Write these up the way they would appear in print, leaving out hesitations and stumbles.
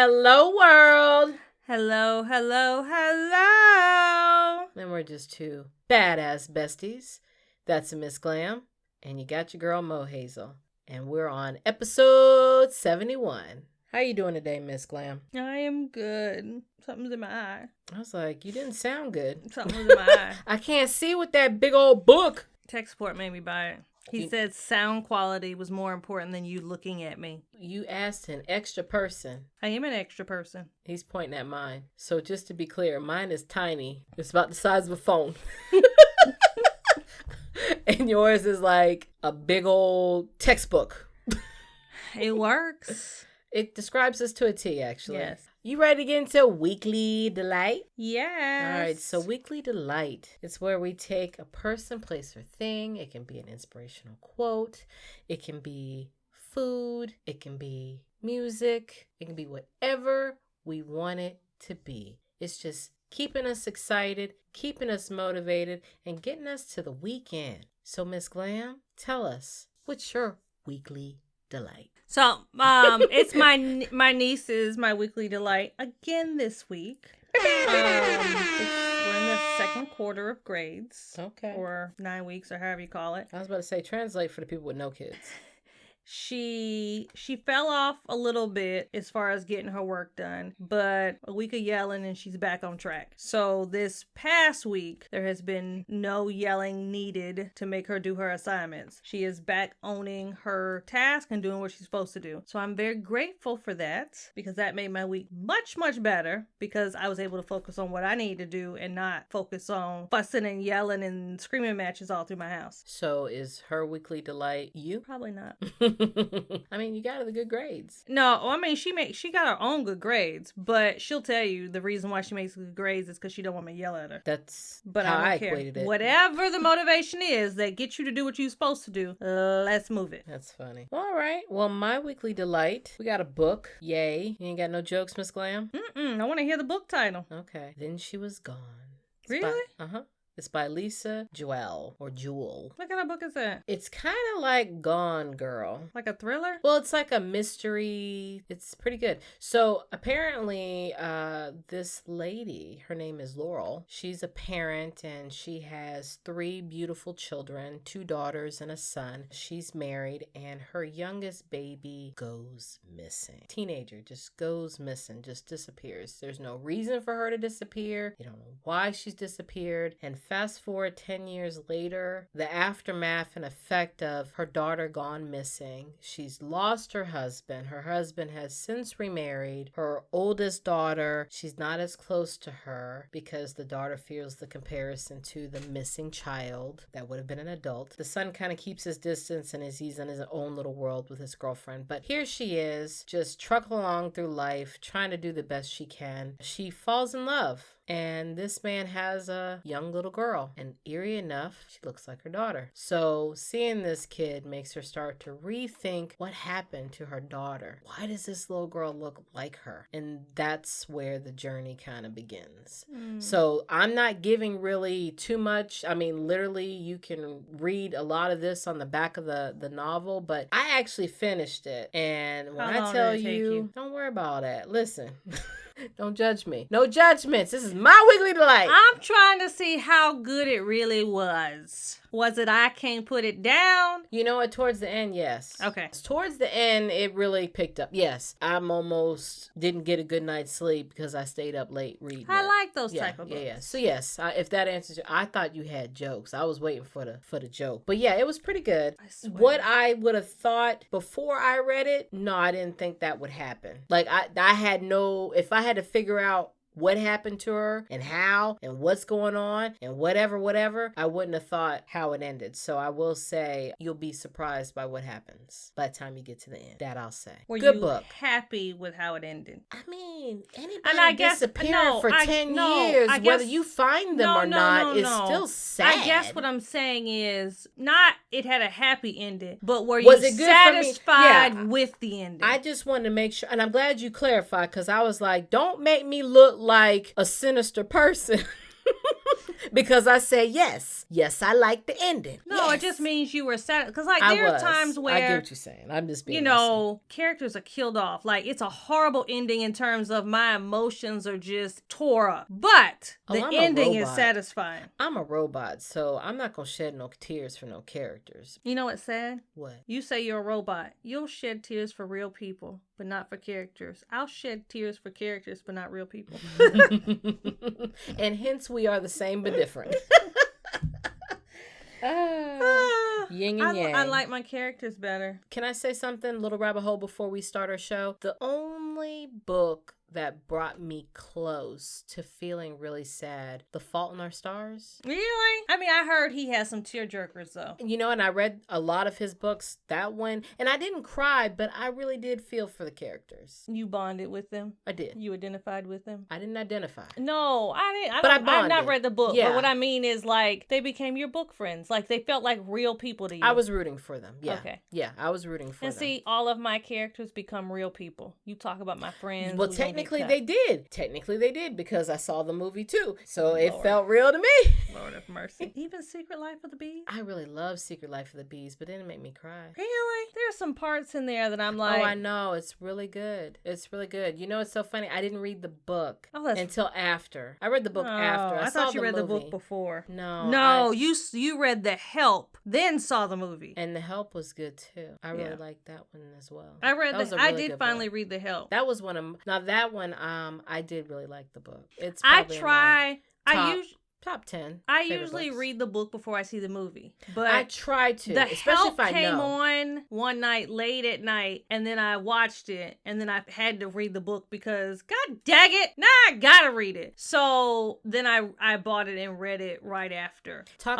Hello, world. Hello, hello, hello. And we're just two badass besties. That's a Ms.Glam. And you got your girl, Mohazel. And we're on episode 71. How you doing today, Ms.Glam? I am good. Something's in my eye. I was like, you didn't sound good. Something's in my eye. I can't see with that big old book. Tech support made me buy it. He said sound quality was more important than you looking at me. You asked an extra person. I am an extra person. He's pointing at mine. So just to be clear, mine is tiny. It's about the size of a phone. And yours is like a big old textbook. It works. It describes us to a T, actually. Yes. You ready to get into Weekly Delight? Yes. All right, so Weekly Delight. It's where we take a person, place, or thing. It can be an inspirational quote. It can be food. It can be music. It can be whatever we want it to be. It's just keeping us excited, keeping us motivated, and getting us to the weekend. So, Ms.Glam, tell us, what's your Weekly Delight? So, it's my niece's my weekly delight again this week. We're in the second quarter of grades. Okay. Or 9 weeks, or however you call it. I was about to say, translate for the people with no kids. She fell off a little bit as far as getting her work done, but a week of yelling and she's back on track. So this past week, there has been no yelling needed to make her do her assignments. She is back owning her task and doing what she's supposed to do. So I'm very grateful for that, because that made my week much, much better, because I was able to focus on what I need to do and not focus on fussing and yelling and screaming matches all through my house. So is her weekly delight you? Probably not. I mean, you got her the good grades. No, I mean, she got her own good grades, but she'll tell you the reason why she makes good grades is because she don't want me to yell at her. That's but how I don't care. equated it. Whatever the motivation is that gets you to do what you're supposed to do, let's move it. That's funny. All right. Well, my weekly delight, we got a book. Yay. You ain't got no jokes, Miss Glam? I want to hear the book title. Okay. Then She Was Gone. Really? Uh-huh. It's by Lisa Jewell, or Jewel. What kind of book is that? It's kind of like Gone Girl. Like a thriller? Well, it's like a mystery. It's pretty good. So apparently, this lady, her name is Laurel. She's a parent and she has 3 beautiful children, 2 daughters and a son. She's married and her youngest baby goes missing. Teenager just goes missing, just disappears. There's no reason for her to disappear. You don't know why she's disappeared. And fast forward 10 years later, the aftermath and effect of her daughter gone missing. She's lost her husband. Her husband has since remarried. Her oldest daughter, she's not as close to her because the daughter feels the comparison to the missing child that would have been an adult. The son kind of keeps his distance and he's in his own little world with his girlfriend. But here she is, just trucking along through life, trying to do the best she can. She falls in love. And this man has a young little girl. And eerie enough, she looks like her daughter. So seeing this kid makes her start to rethink what happened to her daughter. Why does this little girl look like her? And that's where the journey kind of begins. So I'm not giving really too much. I mean, literally, you can read a lot of this on the back of the novel. But I actually finished it. And when I tell you, don't worry about that. Listen. Don't judge me. No judgments. This is my weekly delight. I'm trying to see how good it really was. Was it I Can't Put It Down? You know what? Towards the end, yes. Okay. Towards the end, it really picked up. Yes. I'm almost didn't get a good night's sleep because I stayed up late reading I like those type of books. Yeah. So yes, if that answers you, I thought you had jokes. I was waiting for the joke. But yeah, it was pretty good. I swear. What I would have thought before I read it, no, I didn't think that would happen. Like I had no, if I had to figure out what happened to her and how and what's going on and whatever, I wouldn't have thought how it ended. So I will say you'll be surprised by what happens by the time you get to the end. That I'll say. Were Good you book. Happy with how it ended? I mean, anybody and I guess, disappearing for 10 years, whether you find them or not, is still sad. I guess what I'm saying is not it had a happy ending, but were Was you it good satisfied with the ending? I just wanted to make sure, and I'm glad you clarified, because I was like, don't make me look like a sinister person Because I say yes. Yes, I like the ending. No, yes. It just means you were sad. Because, like, I there are was. times where... I get what you're saying. I'm just being characters are killed off. Like, it's a horrible ending in terms of my emotions are just tore up. But the ending is satisfying. I'm a robot, so I'm not going to shed no tears for no characters. You know what's sad? What? You say you're a robot. You'll shed tears for real people, but not for characters. I'll shed tears for characters, but not real people. And hence we are the same but different. Yin and yang. I like my characters better. Can I say something, little rabbit hole, before we start our show? The only book that brought me close to feeling really sad, The Fault in Our Stars. Really? I mean, I heard he has some tearjerkers, though. You know, and I read a lot of his books, that one, and I didn't cry, but I really did feel for the characters. You bonded with them? I did. You identified with them? I didn't identify. No, I didn't. But I bonded. I've not read the book, yeah. But what I mean is, like, they became your book friends. Like, they felt like real people to you. I was rooting for them, yeah. Okay. Yeah, I was rooting for them. And see, all of my characters become real people. You talk about my friends. Well, technically they did. Technically they did, because I saw the movie too. So it felt real to me. Lord of mercy. Even Secret Life of the Bees? I really love Secret Life of the Bees, but it didn't make me cry. Really? There's some parts in there that I'm like... Oh, I know. It's really good. It's really good. You know, it's so funny. I didn't read the book until after. I read the book after. I thought you read the book before. No, you read The Help, then saw the movie. And The Help was good too. I really liked that one as well. I did finally read The Help. That was one of... Now that one, I did really like the book. It's top 10. I usually read the book before I see the movie. But I try to. The especially Help if I came know. on one night late at night, and then I watched it, and then I had to read the book because, god dang it, now I gotta read it. So then I bought it and read it right after. Go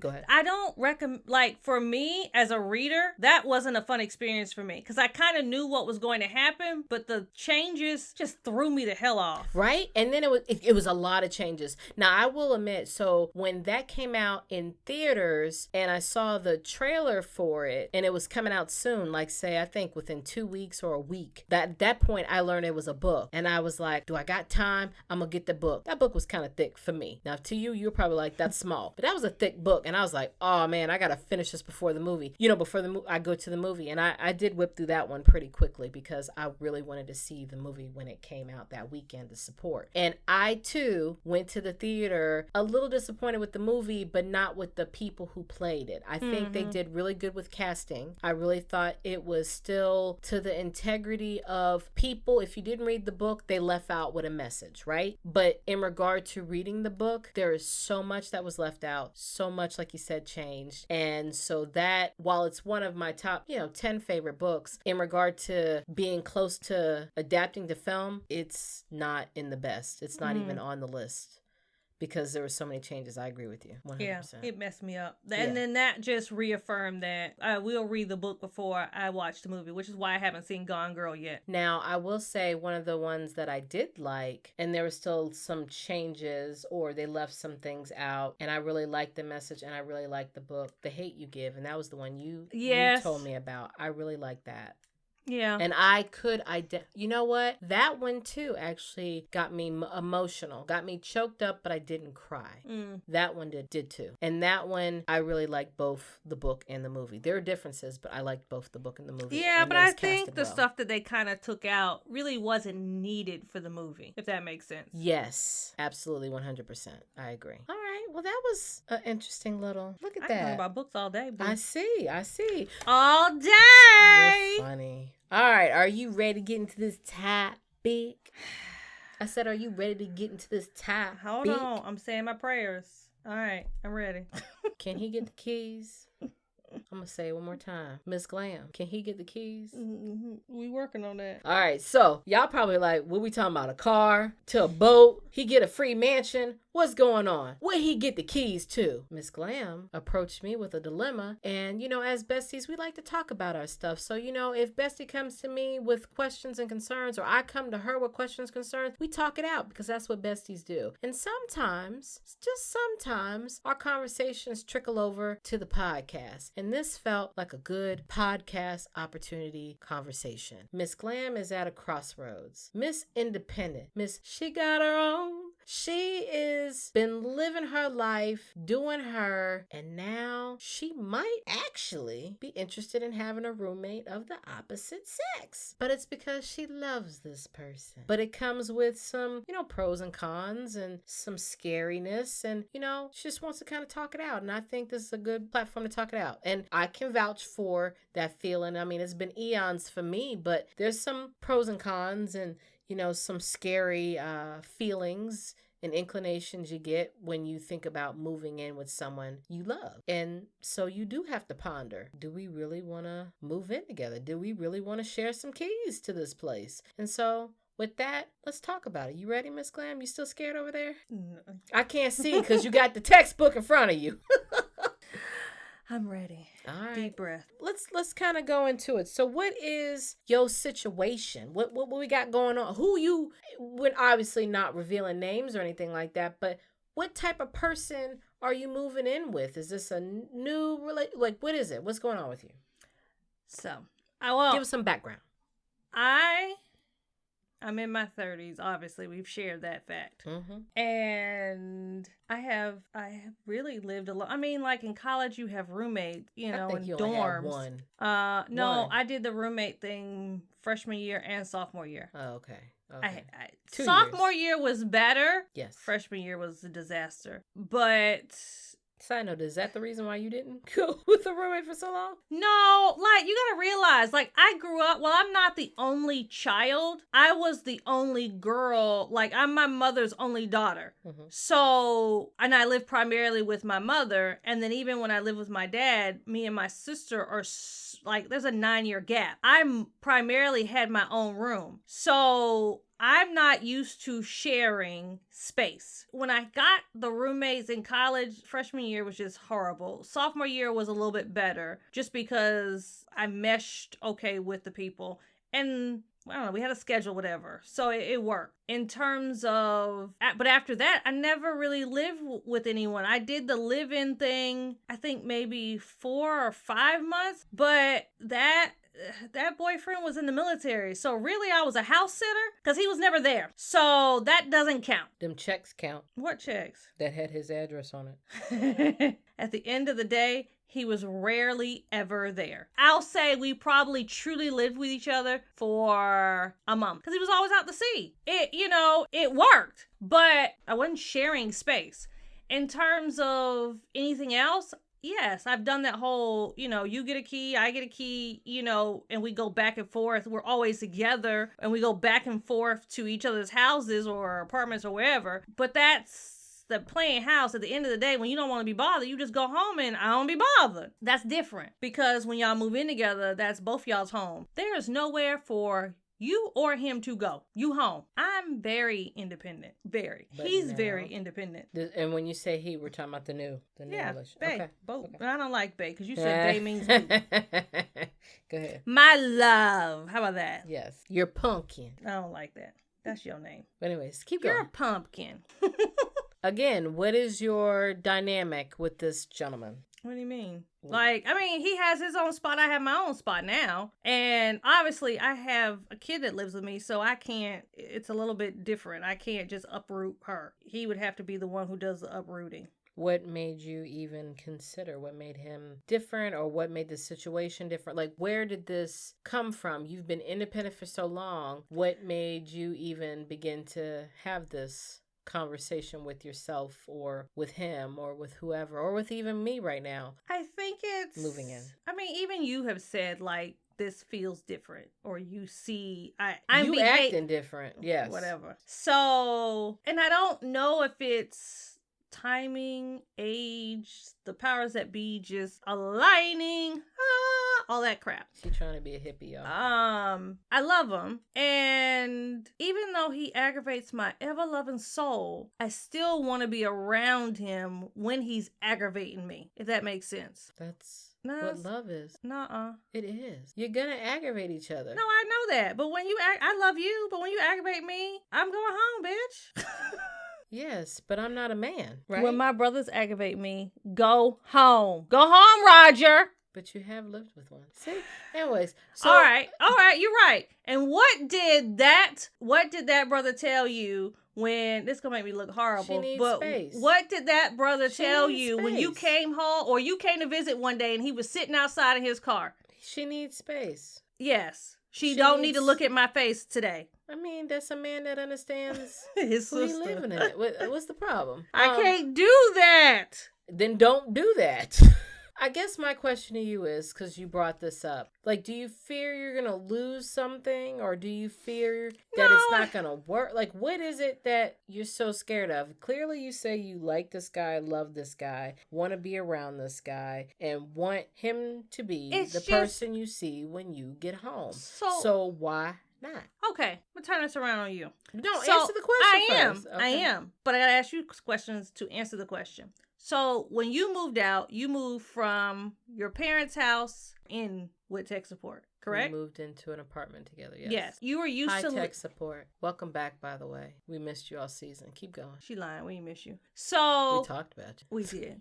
ahead. I don't recommend, like, for me as a reader, that wasn't a fun experience for me because I kind of knew what was going to happen, but the changes just threw me the hell off. Right? And then it was a lot of changes. Now, I will admit, so when that came out in theaters and I saw the trailer for it and it was coming out soon, like say, I think within 2 weeks or a week, at that point I learned it was a book. And I was like, do I got time? I'm going to get the book. That book was kind of thick for me. Now to you, you're probably like, that's small. But that was a thick book. And I was like, oh man, I got to finish this before the movie. You know, before I go to the movie. And I did whip through that one pretty quickly because I really wanted to see the movie when it came out that weekend to support. And I too went to the theater a little disappointed with the movie, but not with the people who played it. I think they did really good with casting. I really thought it was still to the integrity of people. If you didn't read the book, they left out with a message, right? But in regard to reading the book, there is so much that was left out. So much, like you said, changed. And so that, while it's one of my top, 10 favorite books, in regard to being close to adapting to film, it's not in the best. It's not even on the list. Because there were so many changes. I agree with you 100%. Yeah, it messed me up. And then that just reaffirmed that I will read the book before I watch the movie, which is why I haven't seen Gone Girl yet. Now, I will say one of the ones that I did like, and there were still some changes or they left some things out, and I really liked the message and I really liked the book, The Hate U Give, and that was the one you told me about. I really liked that. Yeah. And I could, you know what? That one too actually got me emotional, got me choked up, but I didn't cry. That one did too. And that one, I really liked both the book and the movie. There are differences, but I liked both the book and the movie. Yeah, but I think the stuff that they kind of took out really wasn't needed for the movie, if that makes sense. Yes, absolutely 100%. I agree. All right. Well, that was an interesting little, look at I that. can talk about books all day, boo. I see. All day. You're funny. All right, are you ready to get into this topic? I said, are you ready to get into this topic? Hold on, I'm saying my prayers. All right, I'm ready. Can he get the keys? I'm going to say it one more time. Ms.Glam, can he get the keys? We working on that. All right, so y'all probably like, what we talking about? A car to a boat? He get a free mansion? What's going on? Where he get the keys to? Ms.Glam approached me with a dilemma. And, as besties, we like to talk about our stuff. So, if bestie comes to me with questions and concerns, or I come to her with questions and concerns, we talk it out because that's what besties do. And sometimes, just sometimes, our conversations trickle over to the podcast. And this felt like a good podcast opportunity conversation. Ms.Glam is at a crossroads. Miss Independent. Miss She Got Her Own She is been living her life, doing her, and now she might actually be interested in having a roommate of the opposite sex. But it's because she loves this person. But it comes with some, pros and cons and some scariness, and, she just wants to kind of talk it out. And I think this is a good platform to talk it out. And I can vouch for that feeling. I mean, it's been eons for me, but there's some pros and cons and, some scary feelings and inclinations you get when you think about moving in with someone you love. And so you do have to ponder, do we really want to move in together? Do we really want to share some keys to this place? And so with that, let's talk about it. You ready, Miss Glam? You still scared over there? No. I can't see because you got the textbook in front of you. I'm ready. All right. Deep breath. Let's kind of go into it. So what is your situation? What we got going on? We're obviously not revealing names or anything like that, but what type of person are you moving in with? Is this a new what is it? What's going on with you? So, give us some background. I'm in my 30s. Obviously, we've shared that fact. Mm-hmm. And I have really lived alone. I mean, like in college, you have roommates, in dorms. Only have one. No, one. I did the roommate thing freshman year and sophomore year. Oh, okay. Okay. Sophomore year was better. Yes. Freshman year was a disaster. But side note, is that the reason why you didn't go with a roommate for so long? No, you gotta realize, I grew up, I'm not the only child. I was the only girl. I'm my mother's only daughter. Mm-hmm. So, and I live primarily with my mother. And then even when I live with my dad, me and my sister are there's a 9-year gap. I primarily had my own room. So I'm not used to sharing space. When I got the roommates in college, freshman year was just horrible. Sophomore year was a little bit better just because I meshed okay with the people. And I don't know, we had a schedule, whatever. So it worked. In terms of, but after that, I never really lived with anyone. I did the live-in thing, I think maybe 4 or 5 months, but that boyfriend was in the military. So really I was a house sitter because he was never there. So that doesn't count. Them checks count. What checks? That had his address on it. At the end of the day, he was rarely ever there. I'll say we probably truly lived with each other for a month because he was always out to sea. It worked, but I wasn't sharing space. In terms of anything else, yes, I've done that whole, you get a key, I get a key, and we go back and forth. We're always together and we go back and forth to each other's houses or apartments or wherever. But that's the playing house. At the end of the day, when you don't want to be bothered, you just go home and I don't be bothered. That's different because when y'all move in together, that's both y'all's home. There is nowhere for you or him to go. You home. I'm very independent. Very. But he's very independent. And when you say he, we're talking about the new relationship. Bae. Okay. Both. Okay. I don't like bae because you said bae means boo. Go ahead. My love. How about that? Yes. You're pumpkin. I don't like that. That's your name. But anyways, keep going. You're a pumpkin. Again, what is your dynamic with this gentleman? What do you mean? He has his own spot. I have my own spot now. And obviously, I have a kid that lives with me, so I can't, it's a little bit different. I can't just uproot her. He would have to be the one who does the uprooting. What made you even consider? What made him different, or what made the situation different? Where did this come from? You've been independent for so long. What made you even begin to have this conversation with yourself or with him or with whoever or with even me right now? I think it's moving in. Even you have said this feels different, or you see I'm acting different. Yes. Whatever. So, and I don't know if it's timing, age, the powers that be just aligning, all that crap. She trying to be a hippie, y'all. I love him, and even though he aggravates my ever-loving soul, I still want to be around him when he's aggravating me, if that makes sense. That's what love is. Nuh-uh. It is. You're gonna aggravate each other. No, I know that, but when I love you, but when you aggravate me, I'm going home, bitch. Yes, but I'm not a man, right? When my brothers aggravate me, go home. Go home, Roger. But you have lived with one. See? Anyways. So, all right. You're right. And what did that brother tell you when, this gonna make me look horrible, she needs but space. What did that brother tell you space. when you came home or you came to visit one day and he was sitting outside of his car? She needs space. Yes. She don't need to look at my face today. I mean, that's a man that understands his who sister. he living in. What's the problem? I can't do that. Then don't do that. I guess my question to you is, because you brought this up, like, do you fear you're going to lose something, or do you fear that it's not going to work? Like, what is it that you're so scared of? Clearly, you say you like this guy, love this guy, want to be around this guy, and want him to be person you see when you get home. So why not? Okay, I'm going to turn this around on you. No, answer the question first. I am. But I got to ask you questions to answer the question. So when you moved out, you moved from your parents' house with tech support, correct? We moved into an apartment together, yes. Yes. You were used to... High-tech support. Welcome back, by the way. We missed you all season. Keep going. She lying. We didn't miss you. So... We talked about you. We did.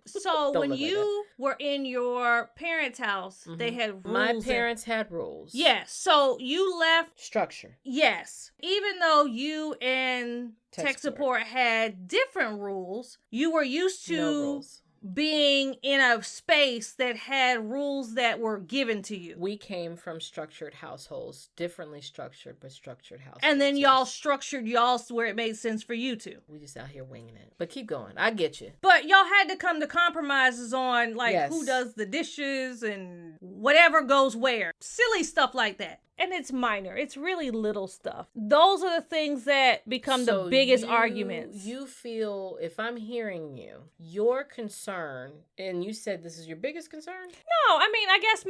So when you were in your parents' house, they had rules. My parents had rules. Yes. So you left... Structure. Yes. Even though you and tech support had different rules, you were used to... No rules. Being in a space that had rules that were given to you. We came from structured households, differently structured, but structured households. And then y'all structured y'all's where it made sense for you to. We just out here winging it. But keep going. I get you. But y'all had to come to compromises on, like, who does the dishes and whatever goes where. Silly stuff like that. And it's minor. It's really little stuff. Those are the things that become the biggest arguments. You feel, if I'm hearing you, your concern, and you said this is your biggest concern? No, I mean, I guess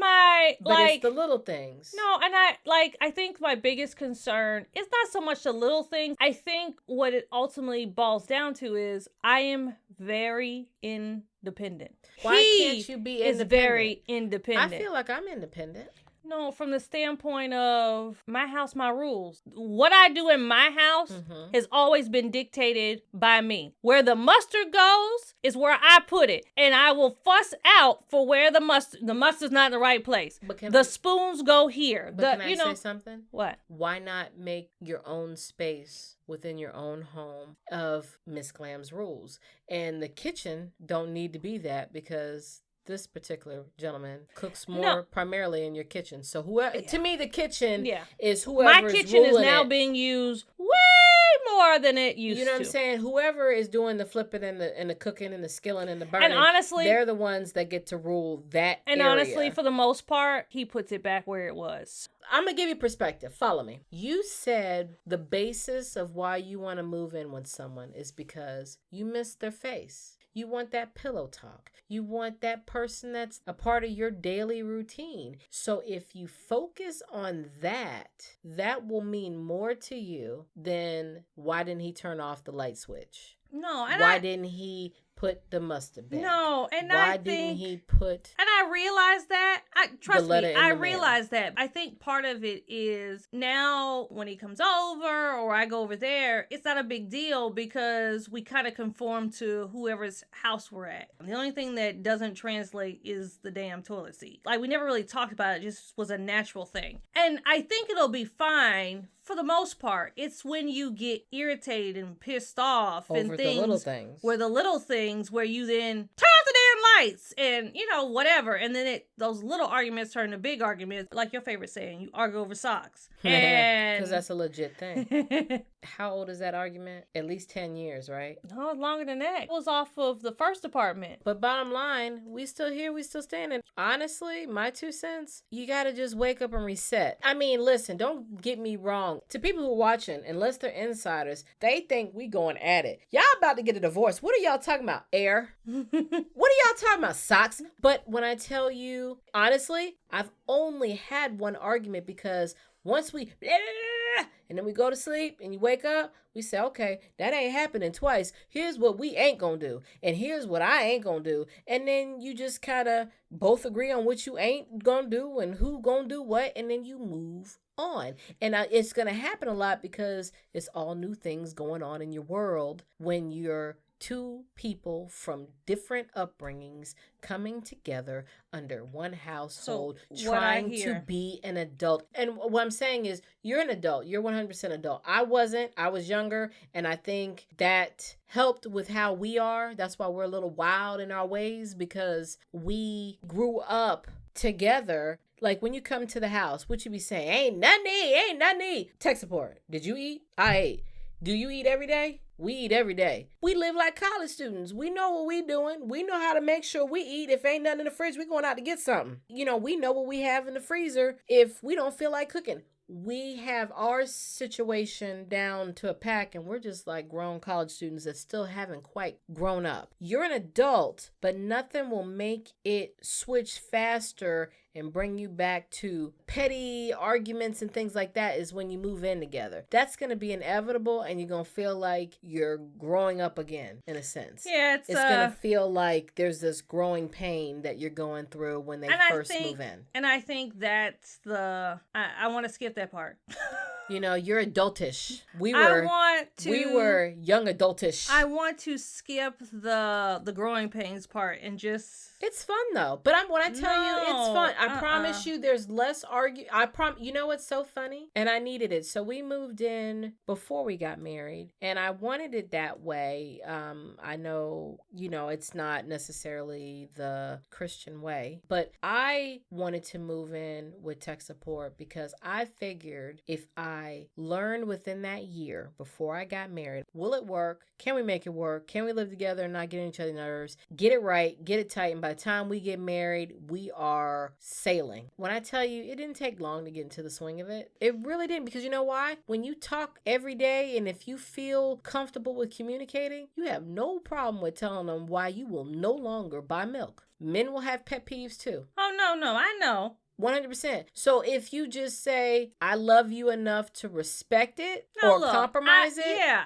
But it's the little things. No, and I think my biggest concern is not so much the little things. I think what it ultimately boils down to is I am very independent. Why can't you be independent? Is very independent. I feel like I'm independent. No, from the standpoint of my house, my rules. What I do in my house has always been dictated by me. Where the mustard goes is where I put it. And I will fuss out for where the mustard's not in the right place. Spoons go here. But can I say something? What? Why not make your own space within your own home of Ms. Glam's rules? And the kitchen don't need to be that, because this particular gentleman cooks primarily in your kitchen. So to me, the kitchen is whoever my kitchen is now being used way more than it used to. You know what I'm saying? Whoever is doing the flipping and the cooking and the skilling and the burning, and honestly, they're the ones that get to rule that and area. Honestly, for the most part, he puts it back where it was. I'm going to give you perspective. Follow me. You said the basis of why you want to move in with someone is because you miss their face. You want that pillow talk. You want that person that's a part of your daily routine. So if you focus on that, that will mean more to you than why didn't he turn off the light switch? No, and why didn't he put the mustard back? No, and why didn't he put? And I realized that. Trust me, I realized that. I think part of it is now when he comes over or I go over there, it's not a big deal because we kind of conform to whoever's house we're at. The only thing that doesn't translate is the damn toilet seat. Like, we never really talked about it. It just was a natural thing. And I think it'll be fine for the most part. It's when you get irritated and pissed off over and the little things. Where you then turn off the damn lights and, whatever. And then those little arguments turn to big arguments, like your favorite saying, you argue over socks. Because that's a legit thing. How old is that argument? At least 10 years, right? No, longer than that. It was off of the first apartment. But bottom line, we still here, we still standing. Honestly, my 2 cents, you got to just wake up and reset. I mean, listen, don't get me wrong. To people who are watching, unless they're insiders, they think we going at it. Y'all about to get a divorce. What are y'all talking about? Air? What are y'all talking about? Socks? But when I tell you, honestly, I've only had one argument because once we and then we go to sleep and you wake up, we say, okay, that ain't happening twice. Here's what we ain't gonna do. And here's what I ain't gonna do. And then you just kind of both agree on what you ain't gonna do and who gonna do what. And then you move on. And it's gonna happen a lot because it's all new things going on in your world when you're two people from different upbringings coming together under one household, trying to be an adult. And what I'm saying is, you're an adult. You're 100% adult. I wasn't. I was younger, and I think that helped with how we are. That's why we're a little wild in our ways, because we grew up together. Like, when you come to the house, what you be saying? Ain't nothing. Tech support. Did you eat? I ate. Do you eat every day? We eat every day. We live like college students. We know what we doing. We know how to make sure we eat. If ain't nothing in the fridge, we going out to get something. You know, we know what we have in the freezer if we don't feel like cooking. We have our situation down to a pack, and we're just like grown college students that still haven't quite grown up. You're an adult, but nothing will make it switch faster and bring you back to petty arguments and things like that is when you move in together. That's going to be inevitable, and you're going to feel like you're growing up again, in a sense. Yeah, it's going to feel like there's this growing pain that you're going through when they first move in. And I think that's I want to skip that part. You know, you're adultish. We were young adultish. I want to skip the growing pains part and just... It's fun though. But when I tell you it's fun, I promise you there's less you know what's so funny? And I needed it. So we moved in before we got married, and I wanted it that way. I know, you know, it's not necessarily the Christian way, but I wanted to move in with tech support because I figured if I learned within that year before I got married, will it work? Can we make it work? Can we live together and not get on each other's nerves? Get it right, get it tight, and by the time we get married, we are sailing. When I tell you, it didn't take long to get into the swing of it. It really didn't, because you know why? When you talk every day, and if you feel comfortable with communicating, you have no problem with telling them why you will no longer buy milk. Men will have pet peeves too. Oh, no, I know. 100%. So if you just say, I love you enough to respect it compromise it. Yeah,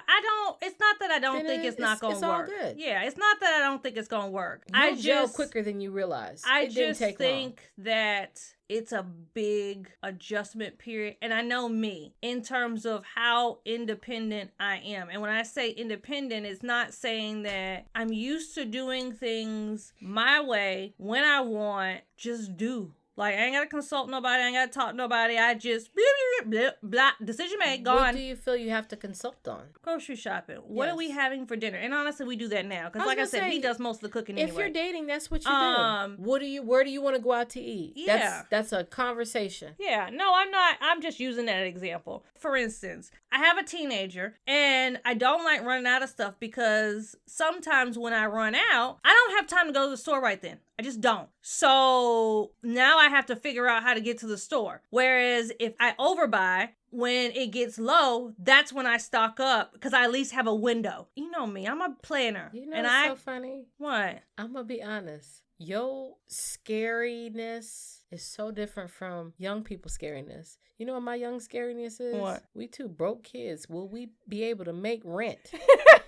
it's not that I don't think it's not going to work. It's all good. Yeah, it's not that I don't think it's going to work. You'll gel quicker than you realize. I just think that it's a big adjustment period. And I know me in terms of how independent I am. And when I say independent, it's not saying that I'm used to doing things my way when I want, just do. Like, I ain't got to consult nobody. I ain't got to talk to nobody. I just, blah, blah, blah, decision made, gone. What do you feel you have to consult on? Grocery shopping. What are we having for dinner? And honestly, we do that now. Because like I said, he does most of the cooking anyway. If you're dating, that's what you do. Where do you want to go out to eat? Yeah. That's a conversation. Yeah. No, I'm not. I'm just using that example. For instance, I have a teenager, and I don't like running out of stuff because sometimes when I run out, I don't have time to go to the store right then. I just don't. So now I have to figure out how to get to the store. Whereas if I overbuy, when it gets low, that's when I stock up because I at least have a window. You know me, I'm a planner. You know what's so funny? What? I'm going to be honest. Your scariness is so different from young people's scariness. You know what my young scariness is? What? We two broke kids. Will we be able to make rent?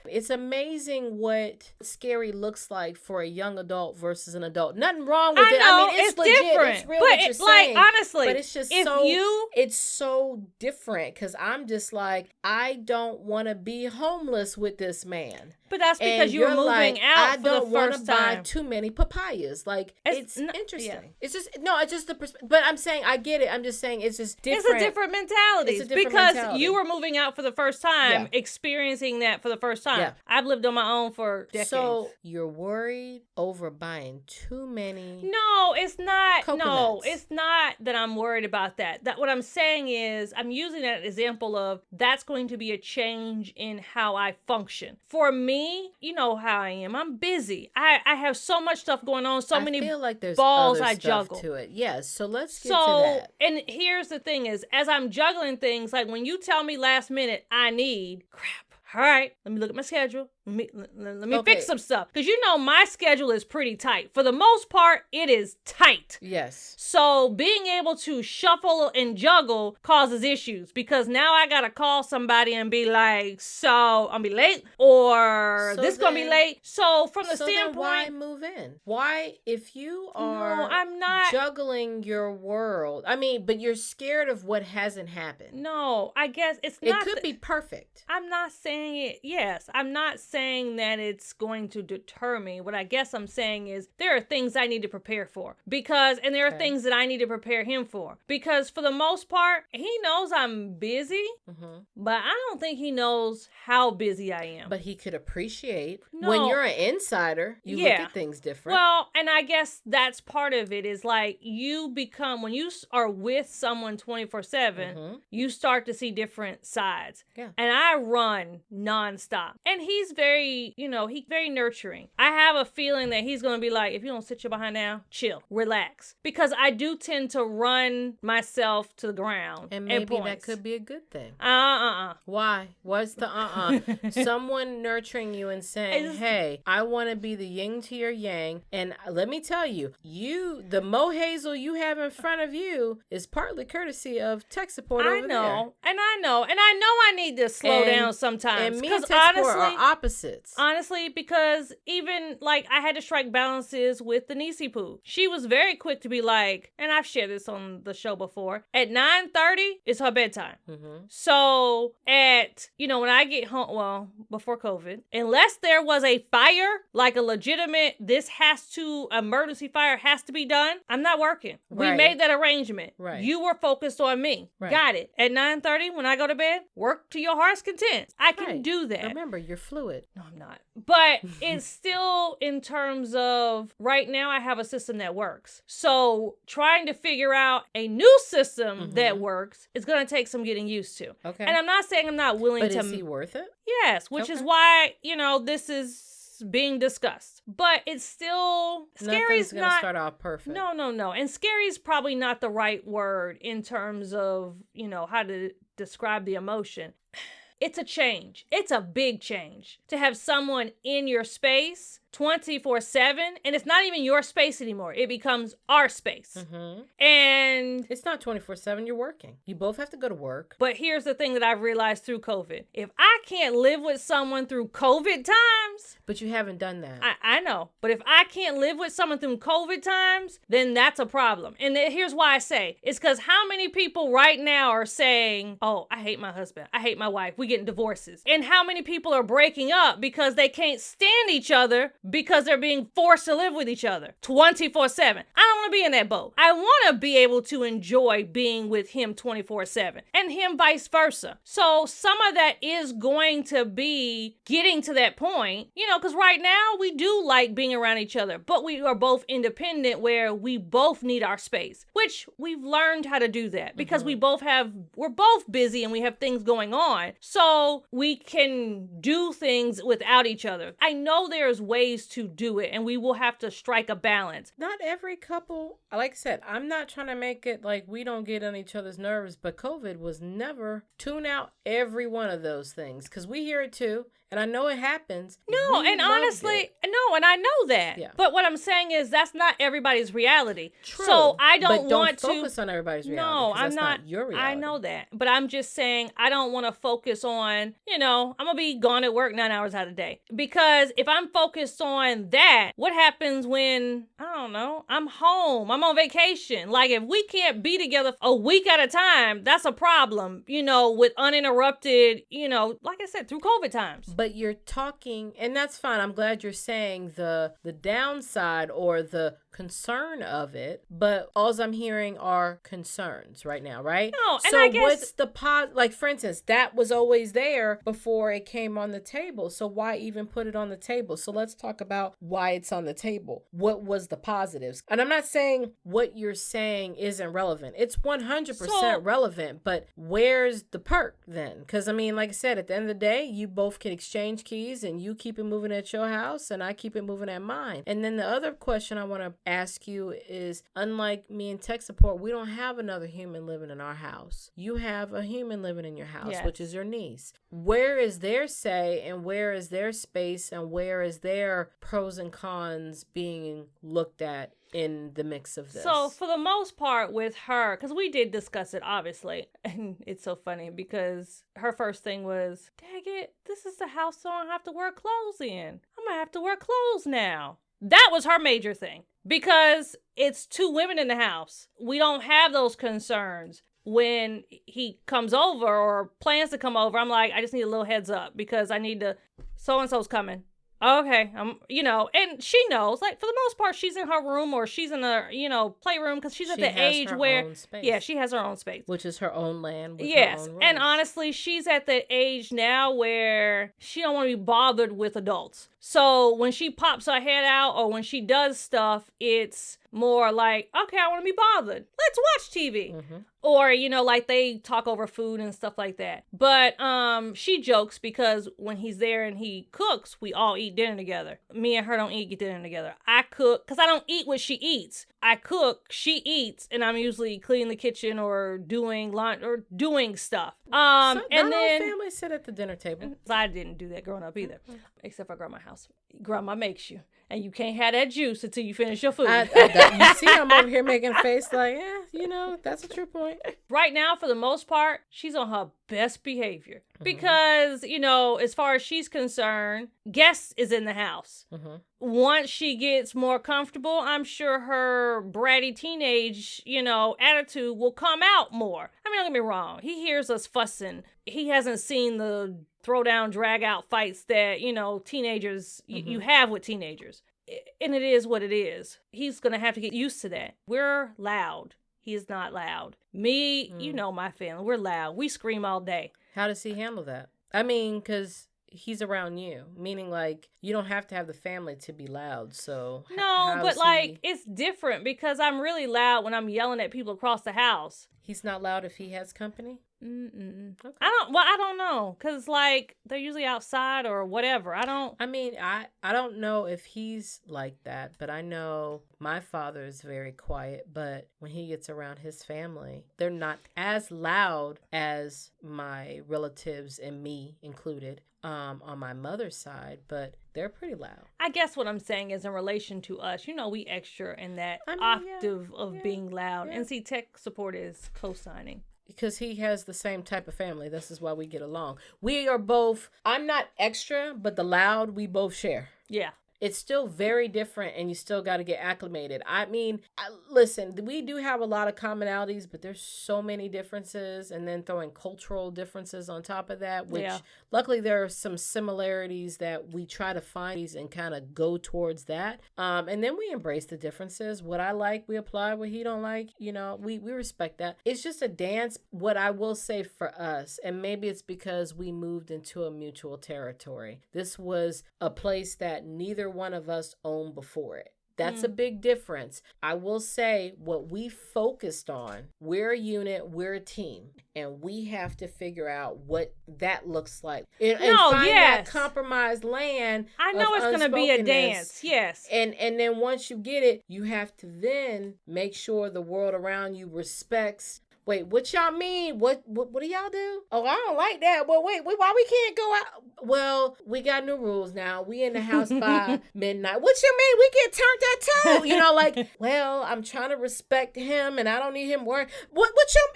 It's amazing what scary looks like for a young adult versus an adult. Nothing wrong with it. I mean, it's legit. Different. It's real what you're saying. Like, honestly, but it's just it's so different because I'm just like, I don't want to be homeless with this man. But that's because you're moving out for the first time. I don't want to buy too many papayas. Like, it's interesting. Yeah. It's just the perspective. But I'm saying, I get it. I'm just saying it's just different. It's a different mentality. You were moving out for the first time, experiencing that for the first time. Yeah. I've lived on my own for decades. So you're worried over buying too many No, it's not. coconuts. No, it's not that I'm worried about that. What I'm saying is I'm using that example of that's going to be a change in how I function. For me, you know how I am. I'm busy. I have so much stuff going on, so many feel like there's balls other I juggle. To it. Yes, so let's get to that. And here's the thing is, as I'm juggling things, like when you tell me last minute, I need crap. All right, let me look at my schedule. Let me fix some stuff. Because you know my schedule is pretty tight. For the most part, it is tight. Yes. So being able to shuffle and juggle causes issues. Because now I got to call somebody and be like, so I'm be late or this going to be late. So from the standpoint. Then why move in? Why, if you are no, I'm not juggling your world. I mean, but you're scared of what hasn't happened. No, I guess it's not. It could be perfect. I'm not saying it. Yes, I'm not saying saying that it's going to deter me. What I guess I'm saying is there are things I need to prepare for and there are things that I need to prepare him for, because for the most part, he knows I'm busy, but I don't think he knows how busy I am. But he could appreciate when you're an insider, you look at things different. Well, and I guess that's part of it is like when you are with someone 24/7, you start to see different sides. Yeah. And I run nonstop. And he's very, he's very nurturing. I have a feeling that he's going to be like, if you don't sit your behind down, chill, relax. Because I do tend to run myself to the ground. And maybe that could be a good thing. Why? What's the Someone nurturing you and saying, hey, I want to be the yin to your yang. And let me tell you, the Mohazel you have in front of you is partly courtesy of tech support over there. And I know I need to slow down sometimes. And me and tech support are opposites. Honestly, because even like I had to strike balances with the Nisi Poo. She was very quick to be like, and I've shared this on the show before, at 9:30 is her bedtime. So when I get home, before COVID, unless there was a fire, like a legitimate, emergency fire has to be done, I'm not working. We made that arrangement. Right. You were focused on me. Right. Got it. At 9:30, when I go to bed, work to your heart's content. I can do that. Remember, you're fluid. No, I'm not. But it's still in terms of right now I have a system that works. So trying to figure out a new system that works is going to take some getting used to. Okay. And I'm not saying I'm not willing to. But is he worth it? Yes, which is why, this is being discussed. But it's still Scary's going to start off perfect. No. And scary's probably not the right word in terms of, how to describe the emotion. It's a change. It's a big change to have someone in your space 24/7, and it's not even your space anymore. It becomes our space. And it's not 24/7. You're working. You both have to go to work. But here's the thing that I've realized through COVID. If I can't live with someone through COVID times... But you haven't done that. I know. But if I can't live with someone through COVID times, then that's a problem. And here's why I say. It's because how many people right now are saying, oh, I hate my husband. I hate my wife. We getting divorces. And how many people are breaking up because they can't stand each other because they're being forced to live with each other 24/7. I don't want to be in that boat. I want to be able to enjoy being with him 24/7 and him vice versa. So some of that is going to be getting to that point, because right now we do like being around each other, but we are both independent where we both need our space, which we've learned how to do that because we're both busy and we have things going on. So we can do things without each other. I know there's ways to do it and we will have to strike a balance. Not every couple, like I said, I'm not trying to make it like we don't get on each other's nerves, but COVID was never tune out every one of those things because we hear it too. And I know it happens. No, and honestly, and I know that. Yeah. But what I'm saying is that's not everybody's reality. True. So I don't want to focus on everybody's reality. No, I'm not your reality. I know that. But I'm just saying I don't want to focus on, I'm going to be gone at work 9 hours out of the day. Because if I'm focused on that, what happens when, I don't know, I'm home, I'm on vacation. Like if we can't be together a week at a time, that's a problem, with uninterrupted, like I said, through COVID times. But you're talking, and that's fine. I'm glad you're saying the downside or the concern of it, but all I'm hearing are concerns right now, right? No, and so I guess what's the like for instance, that was always there before it came on the table. So why even put it on the table? So let's talk about why it's on the table. What was the positives? And I'm not saying what you're saying isn't relevant. It's 100% relevant, but where's the perk then? Because like I said, at the end of the day, you both can exchange keys and you keep it moving at your house and I keep it moving at mine. And then the other question I want to ask you is, unlike me and tech support, we don't have another human living in our house. You have a human living in your house, yes, which is your niece. Where is their say and where is their space and where is their pros and cons being looked at in the mix of this? So for the most part with her, because we did discuss it obviously, and it's so funny because her first thing was, dang it, this is the house so I don't have to wear clothes in. I'm gonna have to wear clothes now. That was her major thing because it's two women in the house. We don't have those concerns. When he comes over or plans to come over, I'm like, I just need a little heads up because I need to so-and-so's coming. Okay, and she knows, like, for the most part, she's in her room or she's in a, playroom because she's at the age where, yeah, she has her own space. Which is her own land with yes, her own rules. And honestly, she's at the age now where she don't want to be bothered with adults. So when she pops her head out or when she does stuff, it's more like, okay, I want to be bothered. Let's watch TV. Mm-hmm. Or, like they talk over food and stuff like that. But she jokes because when he's there and he cooks, we all eat dinner together. Me and her don't eat dinner together. I cook because I don't eat what she eats. I cook, she eats, and I'm usually cleaning the kitchen or doing lunch or doing stuff. And then all families sit at the dinner table. I didn't do that growing up either, except for grandma's house. Grandma makes you. And you can't have that juice until you finish your food. You see, I'm over here making a face like, that's a true point. Right now, for the most part, she's on her best behavior. Mm-hmm. Because, as far as she's concerned, guests is in the house. Mm-hmm. Once she gets more comfortable, I'm sure her bratty teenage, attitude will come out more. I mean, don't get me wrong. He hears us fussing. He hasn't seen the throw down, drag out fights that, teenagers, you have with teenagers. And it is what it is. He's going to have to get used to that. We're loud. He is not loud. Me, my family, we're loud. We scream all day. How does he handle that? I mean, because he's around you, meaning like you don't have to have the family to be loud. So no, but like it's different because I'm really loud when I'm yelling at people across the house. He's not loud if he has company? Okay. I don't know. Cause like they're usually outside or whatever. I don't know if he's like that, but I know my father is very quiet, but when he gets around his family, they're not as loud as my relatives and me included. On my mother's side, but they're pretty loud. I guess what I'm saying is in relation to us, we extra in that octave of being loud. Yeah. NC Tech Support is co-signing. Because he has the same type of family. This is why we get along. We are both, I'm not extra, but the loud we both share. Yeah. It's still very different and you still got to get acclimated. I mean, listen, we do have a lot of commonalities, but there's so many differences and then throwing cultural differences on top of that, which luckily there are some similarities that we try to find and kind of go towards that. And then we embrace the differences. What I like, we apply. What he don't like, we respect that. It's just a dance. What I will say for us, and maybe it's because we moved into a mutual territory. This was a place that neither one of us owned before it. That's a big difference. I will say what we focused on, we're a unit, we're a team, and we have to figure out what that looks like. And find that compromised land. I know it's going to be a dance. Yes. And then once you get it, you have to then make sure the world around you respects. Wait, what y'all mean? What do y'all do? Oh, I don't like that. Well, wait, why we can't go out? Well, we got new rules now. We in the house by midnight. What you mean? We get turned at 2? Well, I'm trying to respect him and I don't need him worrying. What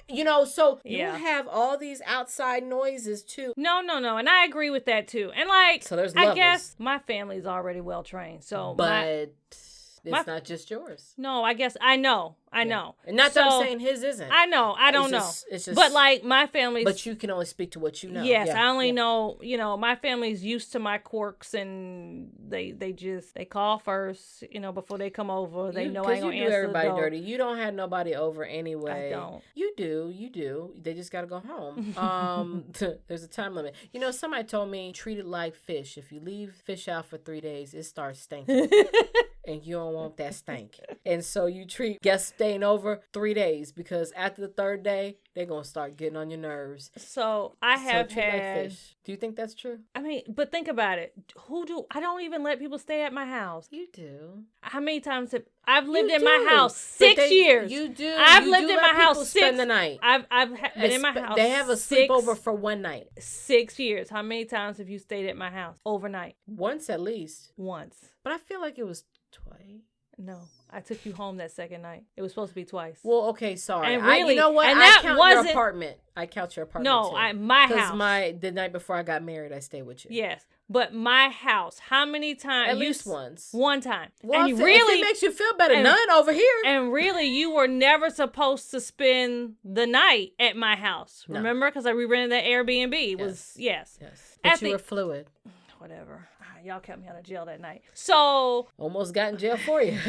you, so you have all these outside noises too. No. And I agree with that too. And so there's levels. I guess my family's already well trained. So, but it's not just yours. No, I guess I know. And not that I'm saying his isn't. I know. I don't know. It's just, but my family's. But you can only speak to what you know. Yes, I only know. My family's used to my quirks, and they call first. Before they come over, they know I ain't gonna answer everybody the door. Dirty. You don't have nobody over anyway. I don't. You do. They just gotta go home. There's a time limit. Somebody told me treat it like fish. If you leave fish out for 3 days, it starts stinking. And you don't want that stank. And so you treat guests staying over 3 days because after the 3rd day, they're going to start getting on your nerves. So I have had... Like fish. Do you think that's true? I mean, but think about it. I don't even let people stay at my house. You do. How many times I've lived in my house 6 years. You do. I've lived in my house 6. Spend the night. I've been in my house. They have a sleepover for 1 night. 6 years. How many times have you stayed at my house overnight? Once at least. Once. But I feel like it was twice. No, I took you home that second night. It was supposed to be twice. Well, okay, sorry. And really, you know what? And I count your apartment. I count your apartment. No, too. My house. Because the night before I got married, I stayed with you. Yes, but my house. How many times? At least once. One time. Well, if it makes you feel better, none over here. And really, you were never supposed to spend the night at my house. No. Remember? Because we rented that Airbnb. It was yes. But you were fluid. whatever. Y'all kept me out of jail that night. So. Almost got in jail for you.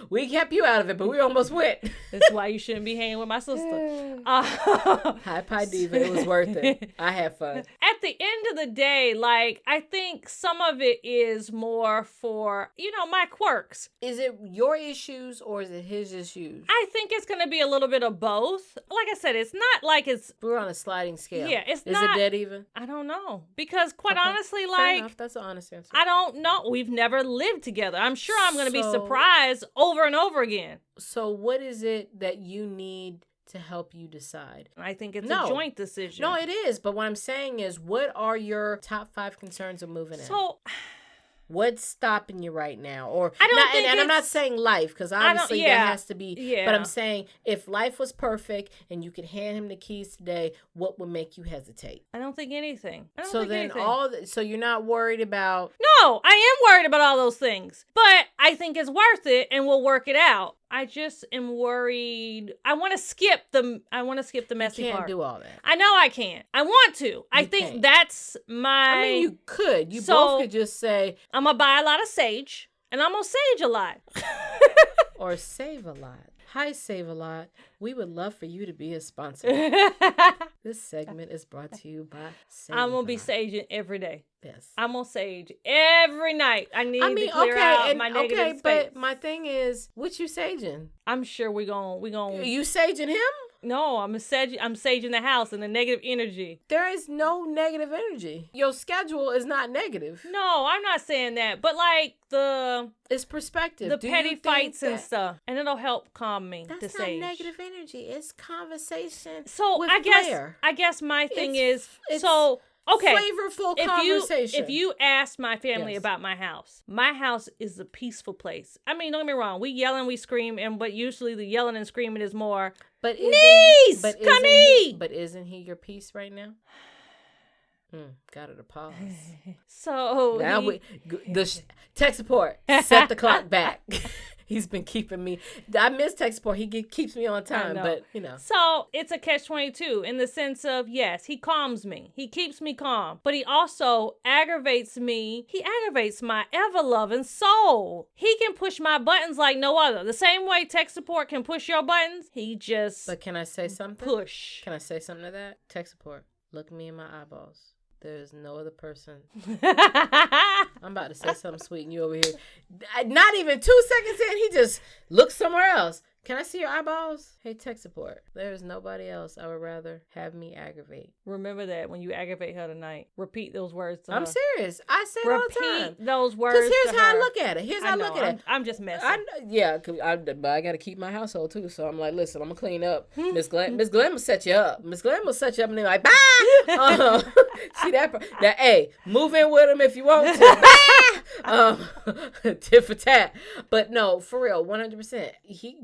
We kept you out of it, but we almost went. That's why you shouldn't be hanging with my sister. Hi, Pie Diva. It was worth it. I had fun. At the end of the day, like, I think some of it is more for, my quirks. Is it your issues or is it his issues? I think it's going to be a little bit of both. Like I said, it's not like it's... We're on a sliding scale. Yeah, it's is not... Is it dead even? I don't know. Because quite honestly, Fair like... enough. That's an honest answer. I don't know. We've never lived together. I'm sure I'm going to be surprised over and over again. So what is it that you need to help you decide? I think it's a joint decision. No, it is. But what I'm saying is, what are your top 5 concerns of moving in? So... What's stopping you right now? Or I don't think and I'm not saying life, because obviously that has to be. Yeah. But I'm saying if life was perfect and you could hand him the keys today, what would make you hesitate? I don't think anything. So you're not worried about. No, I am worried about all those things, but I think it's worth it, and we'll work it out. I just am worried. I want to skip the messy part. You can't do all that. I know I can't. I want to. I think that's my... I mean, you could. You both could just say... I'm going to buy a lot of sage, and I'm going to sage a lot. Or save a lot. Hi, Save a Lot. We would love for you to be a sponsor. This segment is brought to you by Save I'm going to be saging every day. Yes. I'm going to sage every night. I need to clear out my negative space. But my thing is, what you saging? I'm sure we gonna. You saging him? No, I'm saging the house and the negative energy. There is no negative energy. Your schedule is not negative. No, I'm not saying that. But like it's perspective. The petty fights and stuff. And it'll help calm me. That's not negative energy. It's conversation. So with I guess my thing is okay. Flavorful conversation. If you ask my family about my house is a peaceful place. I mean, don't get me wrong. We yell and we scream, but usually the yelling and screaming is more, niece, come eat. But isn't he your peace right now? Gotta pause. So now tech support. Set the clock back. He's been keeping me. I miss tech support. He keeps me on time, but So it's a catch-22 in the sense of, yes, he calms me. He keeps me calm, but he also aggravates me. He aggravates my ever-loving soul. He can push my buttons like no other. The same way tech support can push your buttons, he just But can I say something? Push. Can I say something to that? Tech support. Look me in my eyeballs. There is no other person. I'm about to say something sweet and you over here. Not even 2 seconds in, he just looks somewhere else. Can I see your eyeballs? Hey, tech support. There is nobody else I would rather have me aggravate. Remember that when you aggravate her tonight. Repeat those words to her. I'm serious. I say it all the time. Repeat those words. Because here's how I look at it. I'm just messing. But I got to keep my household too. So I'm like, listen, I'm going to clean up. Ms. Glam will set you up. Ms. Glam will set you up and they're like, bye. See that part? Now, hey, move in with him if you want to. Tit for tat. But no, for real, 100%.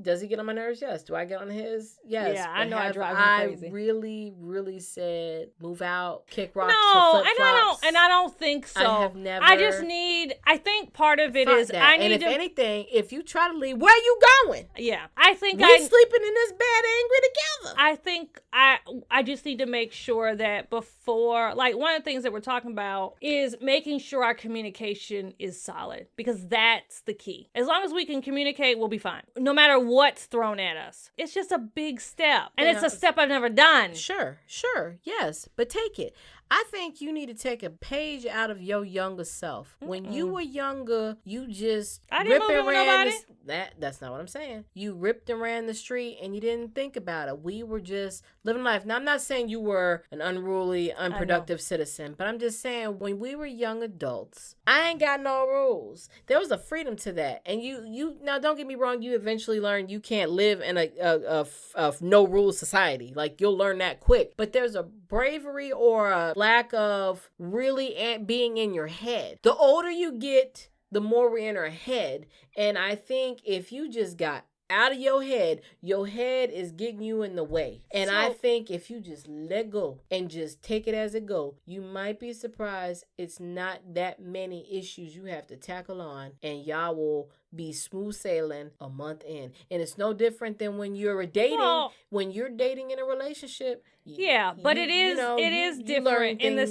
Does he get on my nerves? Yes. Do I get on his? Yes. Yeah, I know I drive him crazy. I really, really said move out, kick rocks, no, flip-flops. And I don't think so. I have never. I think part of it is that. And if anything, if you try to leave, where you going? Yeah, I think we sleeping in this bed angry together. I think I just need to make sure that before, like, one of the things that we're talking about is making sure our communication is solid, because that's the key. As long as we can communicate, we'll be fine. No matter what's thrown at us. It's just a big step. And it's a step I've never done. Sure. Yes. But take it. I think you need to take a page out of your younger self. When you were younger, you just ripped and ran. That's not what I'm saying. You ripped and ran the street and you didn't think about it. We were just living life. Now, I'm not saying you were an unruly, unproductive citizen, but I'm just saying when we were young adults, I ain't got no rules. There was a freedom to that. And you now, don't get me wrong, you eventually learn you can't live in a no rules society. Like, you'll learn that quick. But there's a bravery or a lack of really being in your head. The older you get, the more we're in our head. And I think if you just got out of your head. Your head is getting you in the way. And I think if you just let go and just take it as it go, you might be surprised it's not that many issues you have to tackle on, and y'all will be smooth sailing a month in. And it's no different than when you're dating, when you're dating in a relationship. Yeah, but it is different in the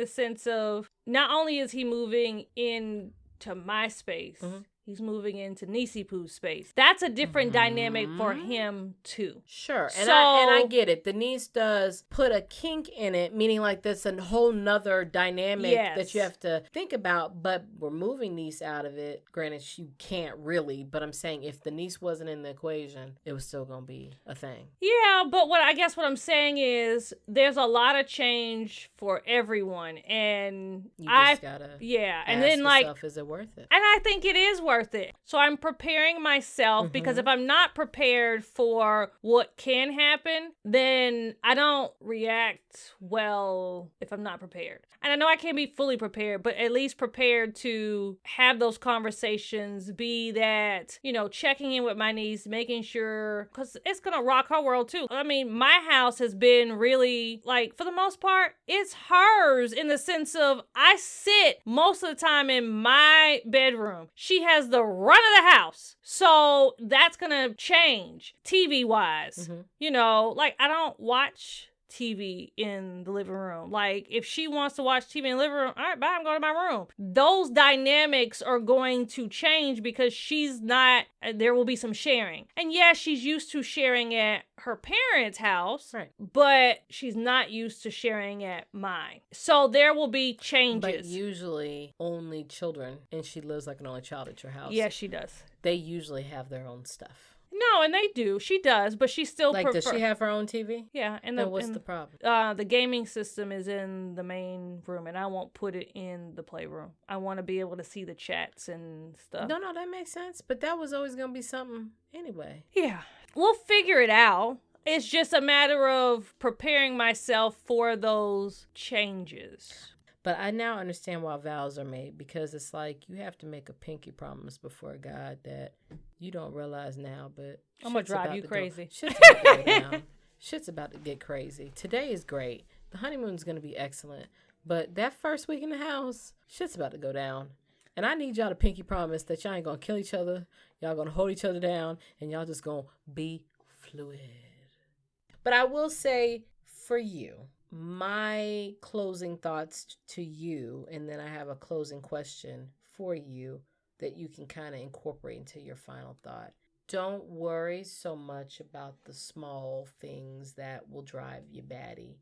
sense of not only is he moving into my space, he's moving into Nisi Poo's space. That's a different dynamic for him too. Sure. And I get it. The niece does put a kink in it, meaning like that's a whole nother dynamic that you have to think about, but we're moving niece out of it. Granted, you can't really, but I'm saying if the niece wasn't in the equation, it was still going to be a thing. Yeah, but what I'm saying is there's a lot of change for everyone, and you just gotta and then yourself, is it worth it? And I think it is worth it. So I'm preparing myself because if I'm not prepared for what can happen, then I don't react well if I'm not prepared. And I know I can't be fully prepared, but at least prepared to have those conversations, be that, checking in with my niece, making sure, because it's going to rock her world too. I mean, my house has been really, for the most part, it's hers in the sense of I sit most of the time in my bedroom. She has the run of the house. So that's going to change TV-wise. I don't watch TV in the living room. If she wants to watch TV in the living room, all right, bye, I'm going to my room. Those dynamics are going to change because there will be some sharing. And yes, she's used to sharing at her parents' house, right, but she's not used to sharing at mine. So there will be changes. But usually only children, and she lives like an only child at your house. Yes, she does. They usually have their own stuff. No, and they do. She does, but she still does she have her own TV? Yeah. And what's the problem? The gaming system is in the main room, and I won't put it in the playroom. I want to be able to see the chats and stuff. No, that makes sense. But that was always going to be something anyway. Yeah. We'll figure it out. It's just a matter of preparing myself for those changes. But I now understand why vows are made, because it's like you have to make a pinky promise before God that you don't realize now, but I'm going to drive you crazy. Shit's about to go down. Shit's about to get crazy. Today is great. The honeymoon's going to be excellent. But that first week in the house, shit's about to go down. And I need y'all to pinky promise that y'all ain't going to kill each other. Y'all going to hold each other down, and y'all just going to be fluid. But I will say for you, my closing thoughts to you, and then I have a closing question for you that you can kind of incorporate into your final thought. Don't worry so much about the small things that will drive you batty.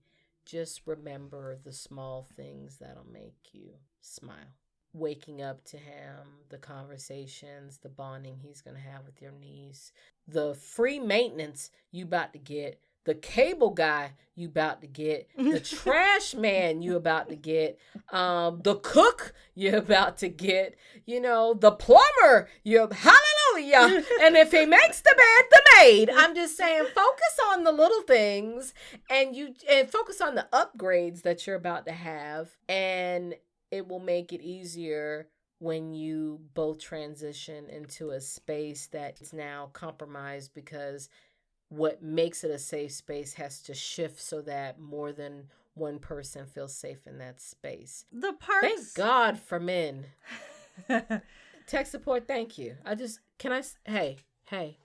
Just remember the small things that'll make you smile. Waking up to him, the conversations, the bonding he's going to have with your niece, the free maintenance you about to get, the cable guy you about to get, the trash man you about to get, the cook you're about to get, the plumber, hallelujah. And if he makes the bed, the maid. I'm just saying, focus on the little things and focus on the upgrades that you're about to have, and it will make it easier when you both transition into a space that's now compromised, because what makes it a safe space has to shift so that more than one person feels safe in that space. Thank God for men. Tech support, thank you. Hey,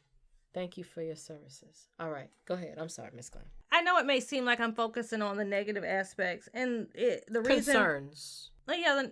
thank you for your services. All right, go ahead. I'm sorry, Ms. Glam. I know it may seem like I'm focusing on the negative aspects and the reason... Concerns.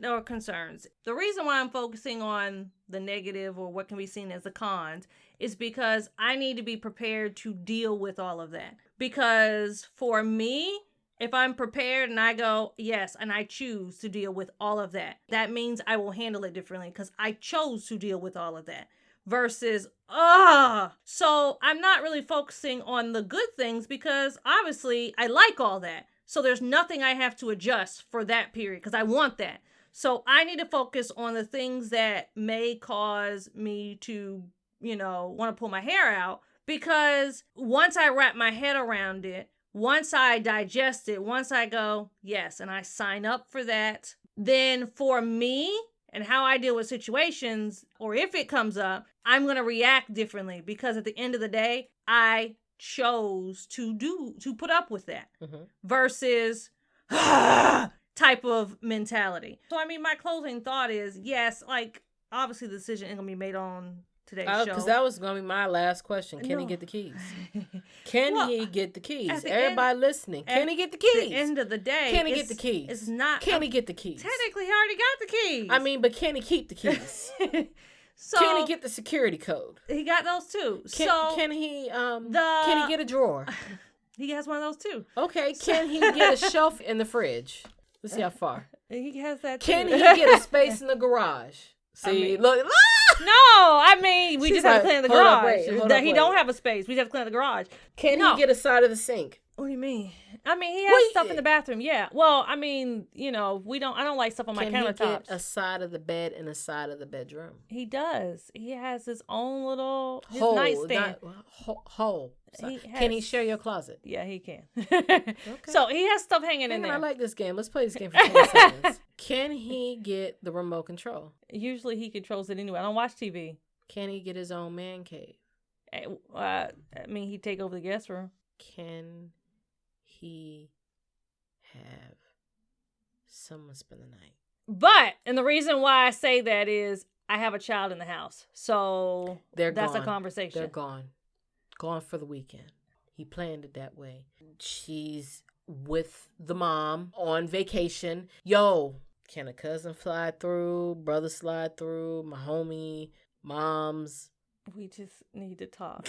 Or concerns. The reason why I'm focusing on the negative, or what can be seen as the cons, is because I need to be prepared to deal with all of that. Because for me, if I'm prepared and I go, yes, and I choose to deal with all of that, that means I will handle it differently because I chose to deal with all of that. Versus, so I'm not really focusing on the good things because obviously I like all that. So there's nothing I have to adjust for that period because I want that. So I need to focus on the things that may cause me to, want to pull my hair out, because once I wrap my head around it, once I digest it, once I go, yes, and I sign up for that, then for me And how I deal with situations, or if it comes up, I'm going to react differently because at the end of the day, I chose to put up with that versus type of mentality. So, I mean, my closing thought is, yes, like, obviously the decision ain't going to be made on today's show. Because that was going to be my last question. Can he get the keys? Can he get the keys? Everybody listening. Can he get the keys? At the end of the day, can he get the keys? It's not. Can he get the keys? Technically, he already got the keys. I mean, but can he keep the keys? So can he get the security code? He got those too. Can he get a drawer? He has one of those too. Okay. Can he get a shelf in the fridge? Let's see how far. He has that too. Can he get a space in the garage? See, look. No, I mean, we just have to clean the garage. He don't have a space. We just have to clean the garage. Can he get a side of the sink? What do you mean? I mean, he has stuff in the bathroom. Yeah. Well, I mean, I don't like stuff on my countertops. Can he get a side of the bed and a side of the bedroom? He does. He has his own little nightstand. Hole. Can he share your closet? Yeah, he can. Okay. So he has stuff hanging in there. I like this game. Let's play this game for 20 seconds. Can he get the remote control? Usually he controls it anyway. I don't watch TV. Can he get his own man cave? I mean, he'd take over the guest room. Can he have someone spend the night? But, and the reason why I say that is I have a child in the house. So that's a conversation. They're gone. Gone for the weekend. He planned it that way. She's with the mom on vacation. Yo, can a cousin fly through? Brother slide through? My homie, mom's. We just need to talk.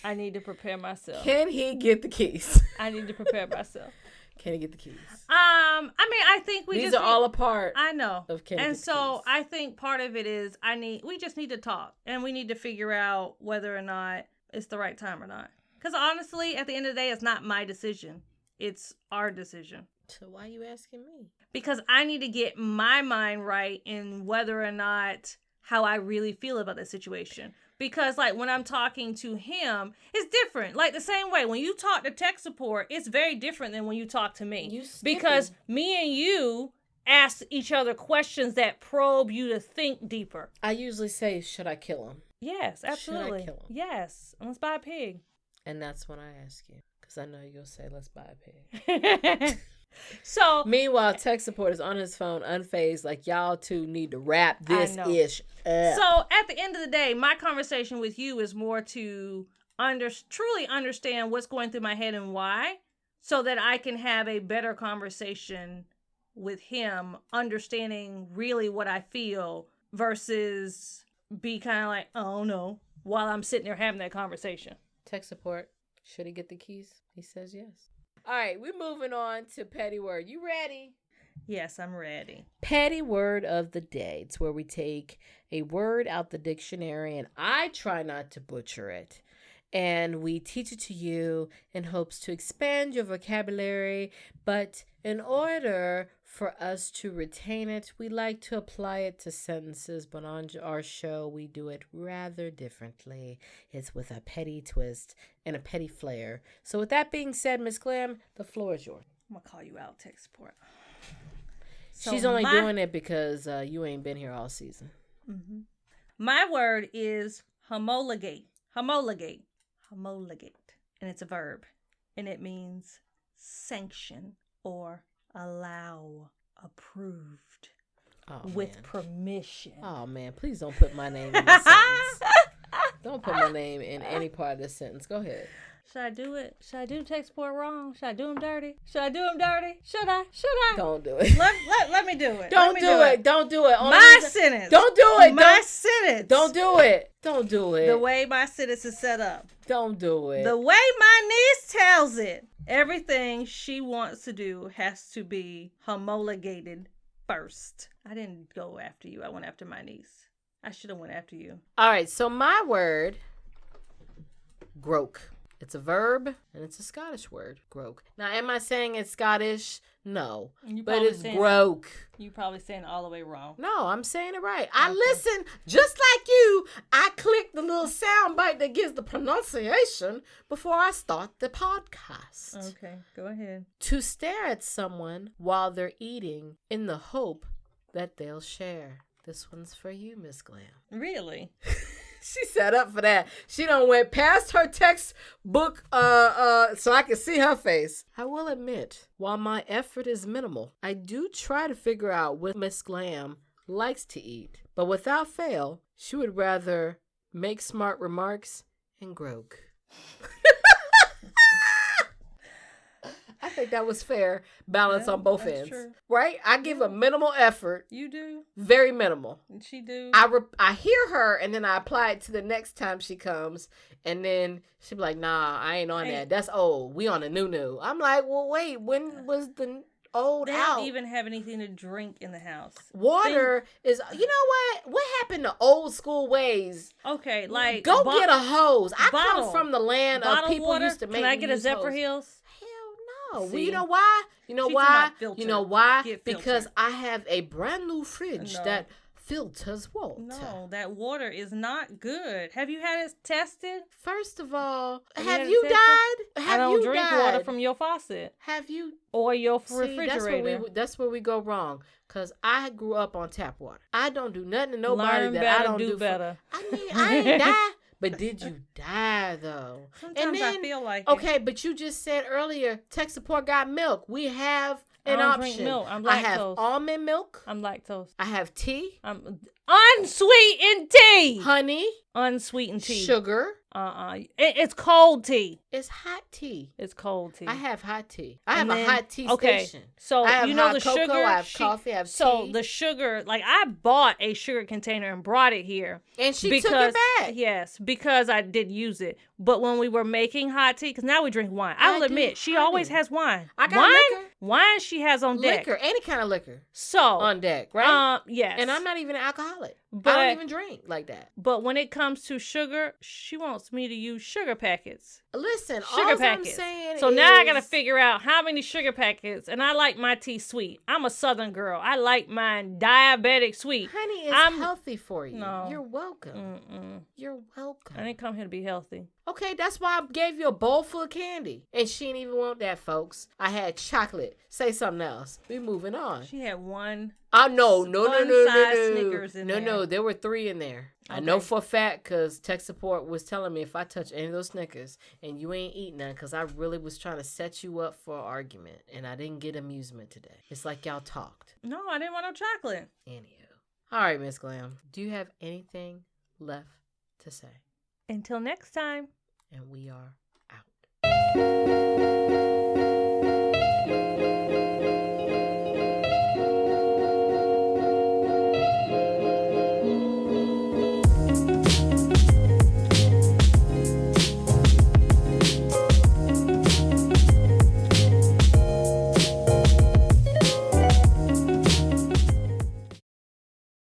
I need to prepare myself. Can he get the keys? I need to prepare myself. Can he get the keys? I mean, I think these are all a part. I know. Of can he get the keys. I think part of it is we just need to talk, and we need to figure out whether or not it's the right time or not. Because honestly, at the end of the day, it's not my decision. It's our decision. So why are you asking me? Because I need to get my mind right in whether or not how I really feel about the situation. Because, like, when I'm talking to him, it's different. Like, the same way, when you talk to tech support, it's very different than when you talk to me. Because me and you ask each other questions that probe you to think deeper. I usually say, should I kill him? Yes, absolutely. Should I kill him? Yes. Let's buy a pig. And that's when I ask you. Because I know you'll say, let's buy a pig. So meanwhile, tech support is on his phone, unfazed, like y'all two need to wrap this ish up. So at the end of the day, my conversation with you is more to truly understand what's going through my head and why, so that I can have a better conversation with him, understanding really what I feel versus be kind of like, oh no, while I'm sitting there having that conversation. Tech support, should he get the keys? He says yes. All right, we're moving on to petty word. You ready? Yes, I'm ready. Petty word of the day. It's where we take a word out the dictionary, and I try not to butcher it. And we teach it to you in hopes to expand your vocabulary. But in order for us to retain it, we like to apply it to sentences. But on our show, we do it rather differently. It's with a petty twist and a petty flair. So with that being said, Ms. Glam, the floor is yours. I'm going to call you out, tech support. She's only doing it because you ain't been here all season. Mm-hmm. My word is homologate. Homologate. Homologate. And it's a verb. And it means sanction or allow, approved, with permission. Oh, man. Please don't put my name in the sentence. Don't put my name in any part of this sentence. Go ahead. Should I do it? Should I do tech support wrong? Should I do him dirty? Should I do him dirty? Should I? Don't do it. Let me do it. Don't do it. Don't do it. My sentence. Don't do it. My sentence. Don't do it. Don't do it. The way my sentence is set up. Don't do it. The way my niece tells it. Everything she wants to do has to be homologated first. I didn't go after you. I went after my niece. I should have went after you. All right. So my word, groke. It's a verb, and it's a Scottish word, groke. Now, am I saying it's Scottish? No. But it's groke. You probably saying it all the way wrong. No, I'm saying it right. I listen, just like you, I click the little sound bite that gives the pronunciation before I start the podcast. Okay, go ahead. To stare at someone while they're eating in the hope that they'll share. This one's for you, Miss Glam. Really? She set up for that. She done went past her textbook so I can see her face. I will admit, while my effort is minimal, I do try to figure out what Miss Glam likes to eat. But without fail, she would rather make smart remarks and grog. I think that was fair balance on both ends. True. Right? I give a minimal effort. You do. Very minimal. She do. I hear her and then I apply it to the next time she comes and then she be like, nah, I ain't on that. That's old. We on a new. I'm like, well, wait, when was the old they out? Don't even have anything to drink in the house. Water is, you know what? What happened to old school ways? Okay, like. Go get a hose. I bottle, come from the land of people water? Used to make. Can I get a Zephyr Hills? Well, you know why? You know why? You know why? Because I have a brand new fridge that filters water. No, that water is not good. Have you had it tested? First of all, have you died? I don't drink water from your faucet. Have you? Or your refrigerator. That's where we go wrong. Because I grew up on tap water. I don't do nothing to nobody I don't do better. I mean, I ain't die. But did you die, though? Sometimes I feel like it. Okay, but you just said earlier, tech support got milk. We have an option. Drink milk. I'm lactose. I have almond milk. I'm lactose. I have tea. Unsweetened tea. Honey. Unsweetened tea. Sugar. It's cold tea. It's hot tea. It's cold tea. I have hot tea. I have a hot tea station. So I have you know the cocoa, sugar. I have coffee. I have tea. So the sugar, like I bought a sugar container and brought it here. And she took it back. Yes, because I did use it. But when we were making hot tea, because now we drink wine. I will admit, she always has wine. I got liquor. Wine she has on deck. Liquor, any kind of liquor. So on deck, right? Yes. And I'm not even an alcoholic. But, I don't even drink like that. But when it comes to sugar, she wants me to use sugar packets. Listen, sugar all packets. I'm saying so is... now I gotta figure out how many sugar packets, and I like my tea sweet. I'm a Southern girl. I like mine diabetic sweet. Honey, it's healthy for you. No. You're welcome. You're welcome. I didn't come here to be healthy. Okay, that's why I gave you a bowl full of candy. And she didn't even want that, folks. I had chocolate. Say something else. We moving on. She had one. No. Snickers in there. No, there were 3 in there. Okay. I know for a fact because tech support was telling me if I touch any of those Snickers and you ain't eating none, because I really was trying to set you up for an argument and I didn't get amusement today. It's like y'all talked. No, I didn't want no chocolate. Anywho. All right, Miss Glam. Do you have anything left to say? Until next time. And we are out.